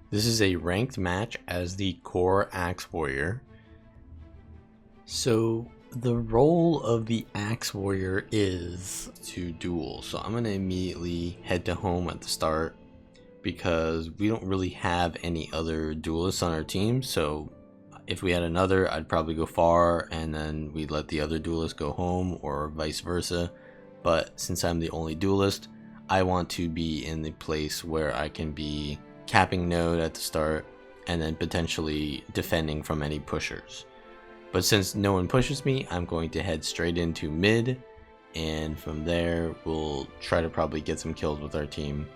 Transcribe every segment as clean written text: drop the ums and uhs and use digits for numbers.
This is a ranked match as the core Axe Warrior. So the role of the Axe Warrior is to duel. So I'm going to immediately head to home at the start because we don't really have any other duelists on our team. So if we had another, I'd probably go far and then we'd let the other duelist go home or vice versa. But since I'm the only duelist, I want to be in the place where I can be capping node at the start and then potentially defending from any pushers. But since no one pushes me, I'm going to head straight into mid, and from there we'll try to probably get some kills with our team.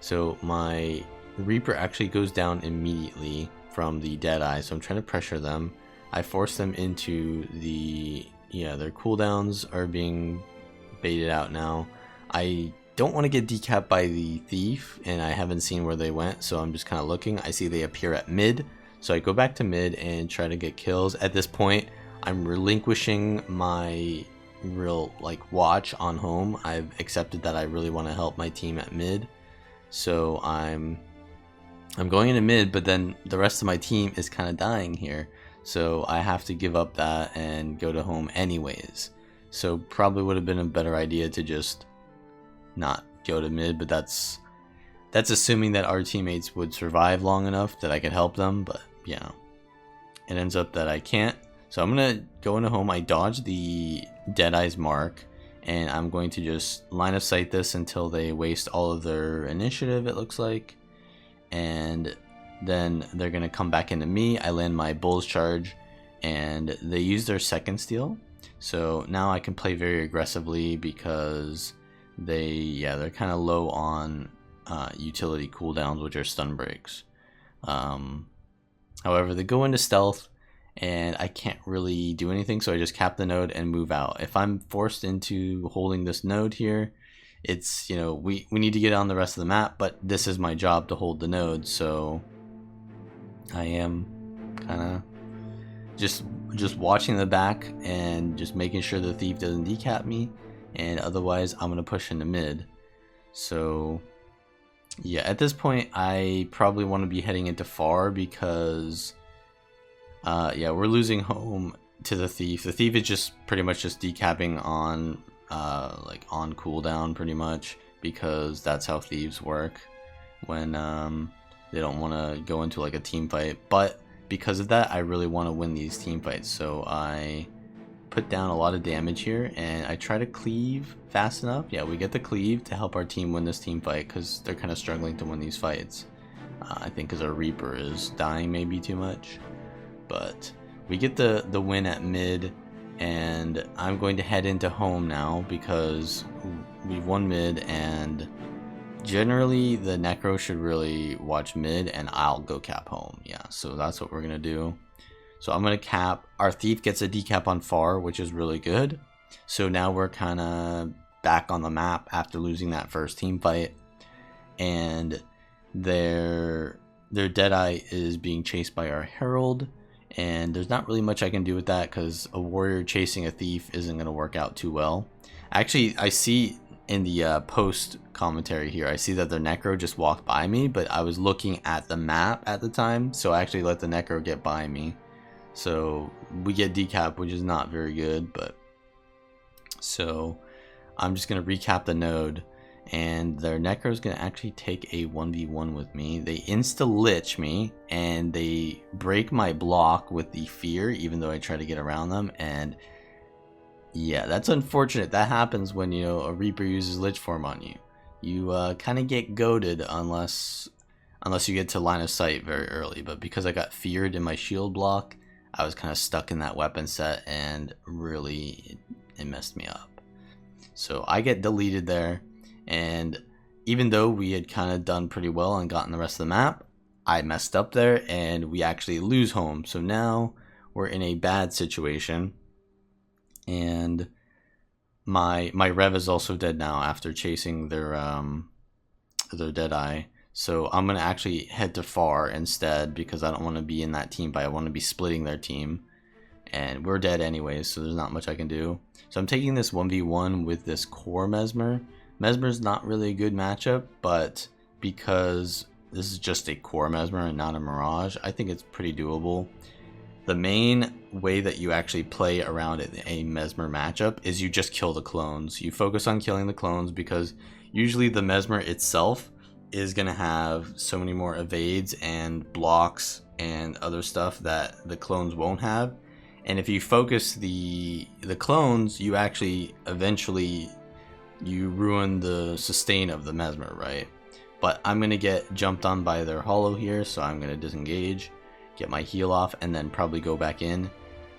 So my Reaper actually goes down immediately from the Deadeye, so I'm trying to pressure them. I force them into the, their cooldowns are being baited out now. I don't want to get decapped by the thief, and I haven't seen where they went, so I'm just kind of looking. I see they appear at mid, so I go back to mid and try to get kills. At this point, I'm relinquishing my real watch on home. I've accepted that I really want to help my team at mid, so I'm going into mid, but then the rest of my team is kind of dying here, so I have to give up that and go to home anyways. So probably would have been a better idea to just not go to mid, but that's assuming that our teammates would survive long enough that I could help them, but it ends up that I can't. So I'm gonna go into home. I dodge the Deadeye's mark, and I'm going to just line of sight this until they waste all of their initiative, it looks like, and then they're gonna come back into me. I land my Bull's Charge, and they use their second steal, so now I can play very aggressively because they're kind of low on utility cooldowns, which are stun breaks. However, they go into stealth and I can't really do anything, so I just cap the node and move out. If I'm forced into holding this node here, it's, we need to get on the rest of the map, but this is my job to hold the node, so I am kind of just watching the back and just making sure the thief doesn't decap me, and otherwise I'm gonna push into mid. So yeah, at this point I probably want to be heading into far because we're losing home to the thief. The thief is just pretty much just decapping on on cooldown pretty much, because that's how thieves work when they don't want to go into a team fight. But because of that, I really want to win these team fights, so I put down a lot of damage here and I try to cleave fast enough. Yeah, we get the cleave to help our team win this team fight because they're kind of struggling to win these fights. I think because our Reaper is dying maybe too much, but we get the win at mid, and I'm going to head into home now because we've won mid, and generally the Necro should really watch mid and I'll go cap home. Yeah, so that's what we're gonna do. So I'm going to cap. Our thief gets a decap on far, which is really good. So now we're kind of back on the map after losing that first team fight. And their Deadeye is being chased by our Herald. And there's not really much I can do with that because a warrior chasing a thief isn't going to work out too well. Actually, I see in the post commentary here, I see that the Necro just walked by me, but I was looking at the map at the time, so I actually let the Necro get by me. So we get decap, which is not very good, but so I'm just going to recap the node, and their Necro is going to actually take a 1v1 with me. They insta-lich me, and they break my block with the fear, even though I try to get around them, and yeah, that's unfortunate. That happens when, a Reaper uses lich form on you. You kind of get goaded unless you get to line of sight very early, but because I got feared in my shield block, I was kind of stuck in that weapon set, and really it messed me up. So I get deleted there, and even though we had kind of done pretty well and gotten the rest of the map, I messed up there and we actually lose home. So now we're in a bad situation, and my Rev is also dead now after chasing their Deadeye. So I'm going to actually head to far instead because I don't want to be in that team fight. I want to be splitting their team. And we're dead anyways, so there's not much I can do. So I'm taking this 1v1 with this core Mesmer. Mesmer's not really a good matchup, but because this is just a core Mesmer and not a Mirage. I think it's pretty doable. The main way that you actually play around a Mesmer matchup is you just kill the clones. You focus on killing the clones because usually the Mesmer itself is going to have so many more evades and blocks and other stuff that the clones won't have. And if you focus the clones, you actually eventually you ruin the sustain of the Mesmer, right? But I'm going to get jumped on by their holo here, so I'm going to disengage, get my heal off, and then probably go back in.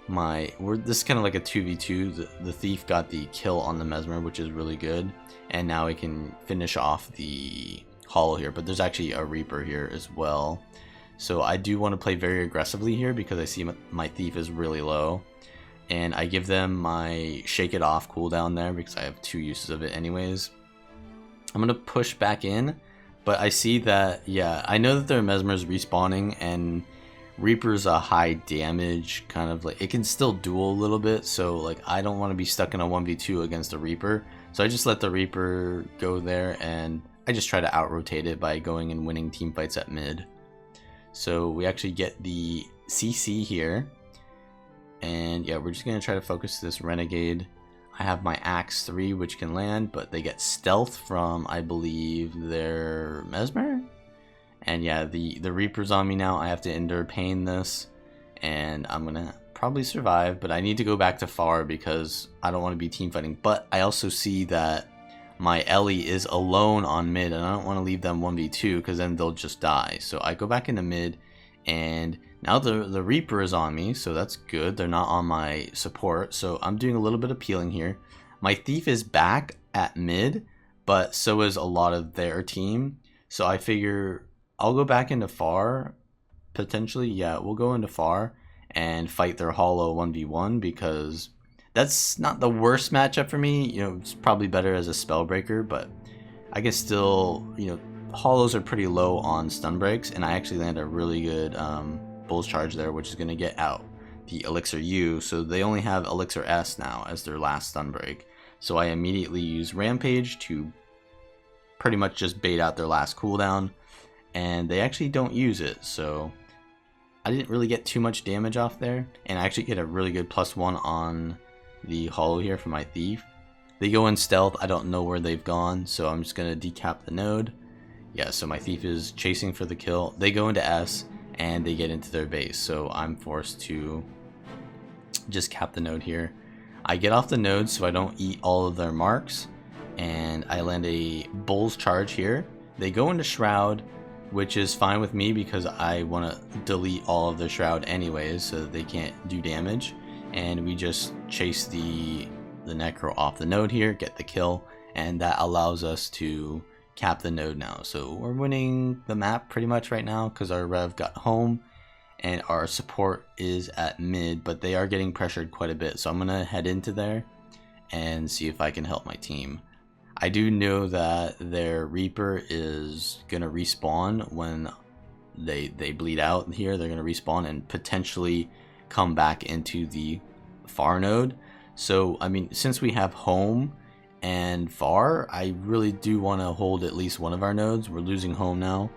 This is kind of like a 2v2. The thief got the kill on the Mesmer, which is really good, and now we can finish off the holo here. But there's actually a Reaper here as well, so I do want to play very aggressively here because I see my thief is really low, and I give them my shake it off cooldown there because I have 2 uses of it anyways. I'm gonna push back in, but I see that, yeah, I know that their Mesmer's respawning, and Reaper's a high damage kind of like, it can still duel a little bit, so like I don't want to be stuck in a 1v2 against a Reaper, so I just let the Reaper go there, and I just try to out rotate it by going and winning team fights at mid. So we actually get the CC here, and yeah, we're just gonna try to focus this Renegade. I have my Axe 3 which can land, but they get stealth from, I believe, their Mesmer. And yeah, the Reaper's on me now. I have to endure pain this, and I'm gonna probably survive, but I need to go back to far because I don't want to be team fighting. But I also see that my Ellie is alone on mid, and I don't want to leave them 1v2 because then they'll just die. So I go back into mid, and now the Reaper is on me, so that's good. They're not on my support, so I'm doing a little bit of peeling here. My thief is back at mid, but so is a lot of their team. So I figure I'll go back into far, potentially. Yeah, we'll go into far and fight their holo 1v1 because that's not the worst matchup for me. You know, it's probably better as a spellbreaker, but I can still, you know, holos are pretty low on stun breaks, and I actually land a really good Bull's Charge there, which is going to get out the Elixir U, so they only have Elixir S now as their last stun break. So I immediately use Rampage to pretty much just bait out their last cooldown, and they actually don't use it, so I didn't really get too much damage off there, and I actually get a really good +1 on the holo here for my thief. They go in stealth, I don't know where they've gone, so I'm just going to decap the node. Yeah, so my thief is chasing for the kill. They go into S, and they get into their base, so I'm forced to just cap the node here. I get off the node so I don't eat all of their marks, and I land a Bull's Charge here. They go into Shroud, which is fine with me because I want to delete all of their Shroud anyways so that they can't do damage, and we just chase the Necro off the node here, get the kill, and that allows us to cap the node now. So we're winning the map pretty much right now because our Rev got home and our support is at mid, but they are getting pressured quite a bit, so I'm gonna head into there and see if I can help my team. I do know that their Reaper is gonna respawn when they bleed out here. They're gonna respawn and potentially come back into the far node. So I mean, since we have home and far, I really do want to hold at least one of our nodes. We're losing home now,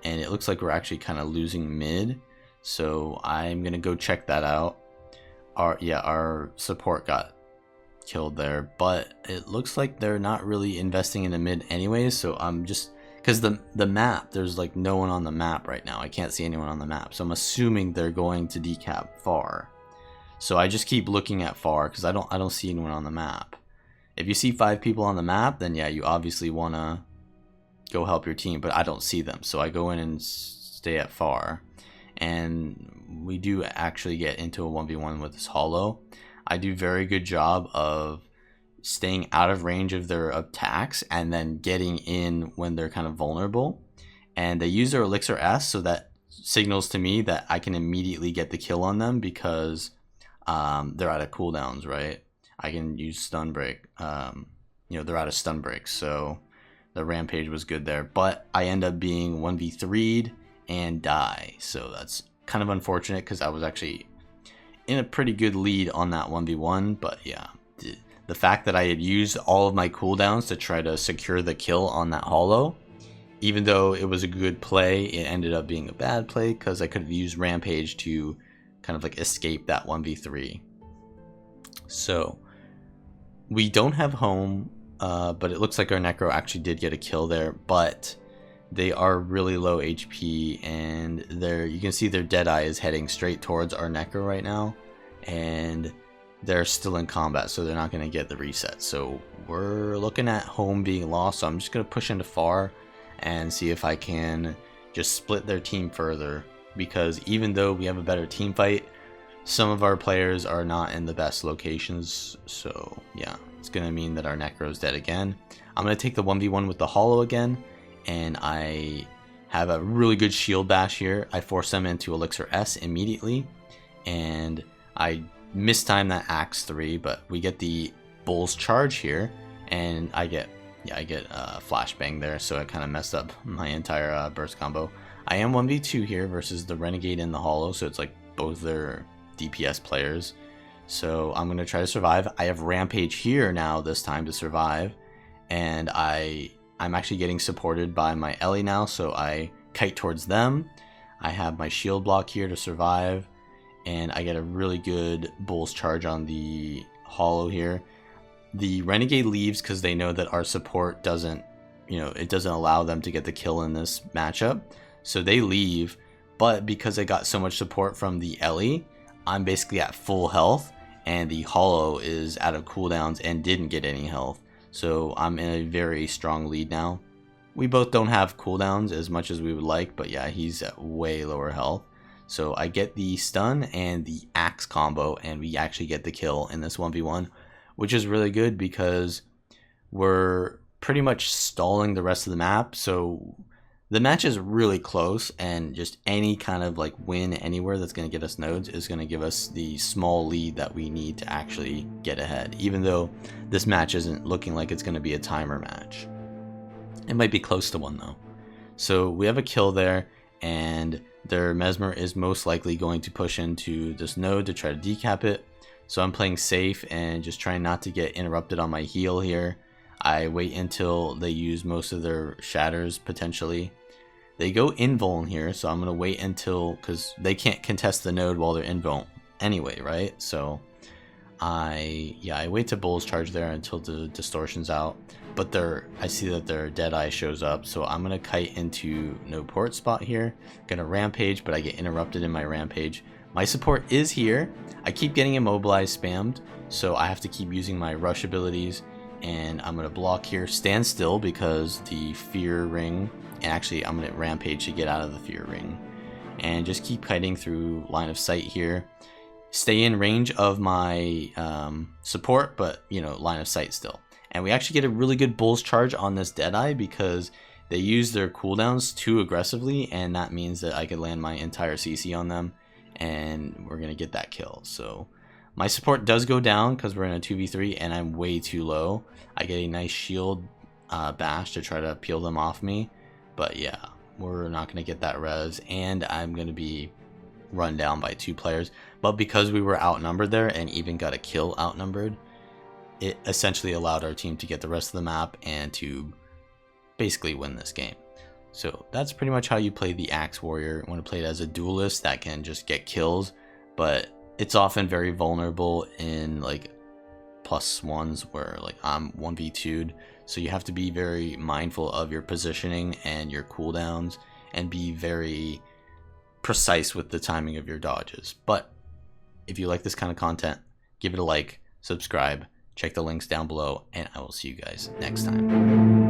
and it looks like we're actually kind of losing mid, so I'm gonna go check that out. Our support got killed there, but it looks like they're not really investing in the mid anyways, so I'm just, because the map, there's like no one on the map right now. I can't see anyone on the map, so I'm assuming they're going to decap far. So I just keep looking at far because I don't see anyone on the map. If you see 5 people on the map, then yeah, you obviously want to go help your team, but I don't see them, so I go in and stay at far, and we do actually get into a 1v1 with this holo. I do very good job of staying out of range of their attacks and then getting in when they're kind of vulnerable, and they use their Elixir S, so that signals to me that I can immediately get the kill on them because they're out of cooldowns, right? I can use stun break. You know, they're out of stun breaks, so the Rampage was good there, but I end up being 1v3'd and die, so that's kind of unfortunate because I was actually in a pretty good lead on that 1v1. But yeah, the fact that I had used all of my cooldowns to try to secure the kill on that holo even though it was a good play, it ended up being a bad play because I could have used Rampage to kind of like escape that 1v3. So we don't have home, but it looks like our Necro actually did get a kill there, but they are really low HP, and you can see their Deadeye is heading straight towards our Necro right now, and they're still in combat, so they're not going to get the reset. So we're looking at home being lost, so I'm just going to push into far and see if I can just split their team further, because even though we have a better team fight, some of our players are not in the best locations. So yeah, it's going to mean that our Necro is dead again. I'm going to take the 1v1 with the Hollow again, and I have a really good shield bash here. I force them into Elixir S immediately, and I mistime that Axe 3, but we get the Bull's Charge here, and I get flashbang there, so I kind of messed up my entire burst combo. I am 1v2 here versus the Renegade and the Hollow, so it's like both their DPS players. So I'm going to try to survive. I have Rampage here now this time to survive, and I'm actually getting supported by my Ellie now, so I kite towards them. I have my shield block here to survive, and I get a really good Bull's Charge on the Hollow here. The Renegade leaves because they know that our support doesn't allow them to get the kill in this matchup, so they leave. But because I got so much support from the Ellie, I'm basically at full health, and the Hollow is out of cooldowns and didn't get any health. So I'm in a very strong lead now. We both don't have cooldowns as much as we would like, but yeah, he's at way lower health. So I get the stun and the axe combo, and we actually get the kill in this 1v1, which is really good because we're pretty much stalling the rest of the map. So the match is really close, and just any kind of like win anywhere that's going to get us nodes is going to give us the small lead that we need to actually get ahead, even though this match isn't looking like it's going to be a timer match. It might be close to one though. So we have a kill there, and their Mesmer is most likely going to push into this node to try to decap it. So I'm playing safe and just trying not to get interrupted on my heal here. I wait until they use most of their shatters potentially. They go invuln here, so I'm going to wait until, because they can't contest the node while they're invuln anyway, right? So I wait to Bull's Charge there until the distortion's out. But I see that their Deadeye shows up, so I'm going to kite into no port spot here. Going to Rampage, but I get interrupted in my Rampage. My support is here. I keep getting immobilized spammed, so I have to keep using my rush abilities. And I'm going to block here, stand still because the fear ring, and actually I'm going to Rampage to get out of the fear ring. And just keep kiting through line of sight here. Stay in range of my support, but line of sight still. And we actually get a really good Bull's Charge on this Deadeye because they use their cooldowns too aggressively, and that means that I could land my entire CC on them, and we're going to get that kill. So my support does go down because we're in a 2v3 and I'm way too low. I get a nice shield bash to try to peel them off me, but yeah, we're not going to get that res, and I'm going to be run down by 2 players. But because we were outnumbered there and even got a kill outnumbered, it essentially allowed our team to get the rest of the map and to basically win this game. So that's pretty much how you play the Axe Warrior. You want to play it as a duelist that can just get kills, but it's often very vulnerable in like +1s where like I'm 1v2'd. So you have to be very mindful of your positioning and your cooldowns and be very precise with the timing of your dodges. But if you like this kind of content, give it a like, subscribe, check the links down below, and I will see you guys next time.